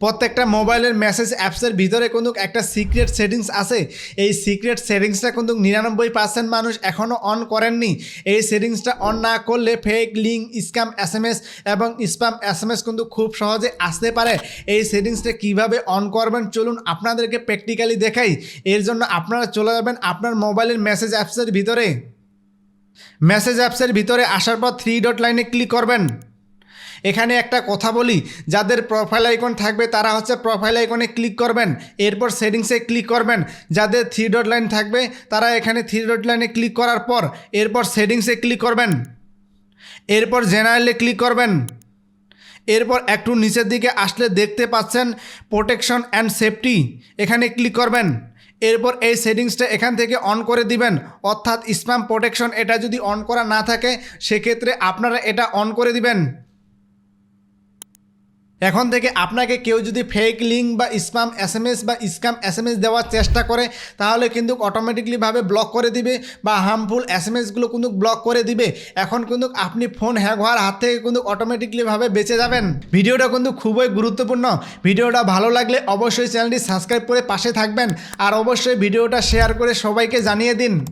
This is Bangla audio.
প্রত্যেকটা মোবাইলের মেসেজ অ্যাপসের ভিতরে কিন্তু একটা সিক্রেট সেটিংস আছে। এই সিক্রেট সেটিংসটা কিন্তু 99% মানুষ এখনও অন করেননি। এই সেটিংসটা অন না করলে ফেক লিঙ্ক, স্ক্যাম এসএমএস এবং স্প্যাম এসএমএস কিন্তু খুব সহজে আসতে পারে। এই সেটিংসটা কিভাবে অন করবেন চলুন আপনাদেরকে প্র্যাকটিক্যালি দেখাই। এর জন্য আপনারা চলে যাবেন আপনার মোবাইলের মেসেজ অ্যাপসের ভিতরে। মেসেজ অ্যাপসের ভিতরে আসার পর 3 ডট লাইনে ক্লিক করবেন। এখানে একটা কথা বলি, যাদের প্রোফাইল আইকন থাকবে তারা হচ্ছে প্রোফাইল আইকনে ক্লিক করবেন, এরপর সেটিংসে ক্লিক করবেন। যাদের 3 ডট লাইন থাকবে তারা এখানে 3 ডট লাইনে ক্লিক করার পর এরপর সেটিংসে ক্লিক করবেন, এরপর জেনারেলে ক্লিক করবেন। এরপর একটু নিচের দিকে আসলে দেখতে পাচ্ছেন প্রোটেকশন অ্যান্ড সেফটি, এখানে ক্লিক করবেন। এরপর এই সেটিংসটা এখান থেকে অন করে দিবেন, অর্থাৎ স্প্যাম প্রোটেকশন এটা যদি অন করা না থাকে সেক্ষেত্রে আপনারা এটা অন করে দিবেন। এখন থেকে আপনাকে কেউ যদি ফেক লিঙ্ক বা স্প্যাম এসএমএস বা স্ক্যাম এসএমএস দেওয়ার চেষ্টা করে তাহলে কিন্তু অটোমেটিকলিভাবে ব্লক করে দিবে বা হার্মফুল এসএমএসগুলো কিন্তু ব্লক করে দিবে। এখন কিন্তু আপনি ফোন হ্যাক হওয়ার হাত থেকে কিন্তু অটোমেটিকলিভাবে বেঁচে যাবেন। ভিডিওটা কিন্তু খুবই গুরুত্বপূর্ণ। ভিডিওটা ভালো লাগলে অবশ্যই চ্যানেলটি সাবস্ক্রাইব করে পাশে থাকবেন আর অবশ্যই ভিডিওটা শেয়ার করে সবাইকে জানিয়ে দিন।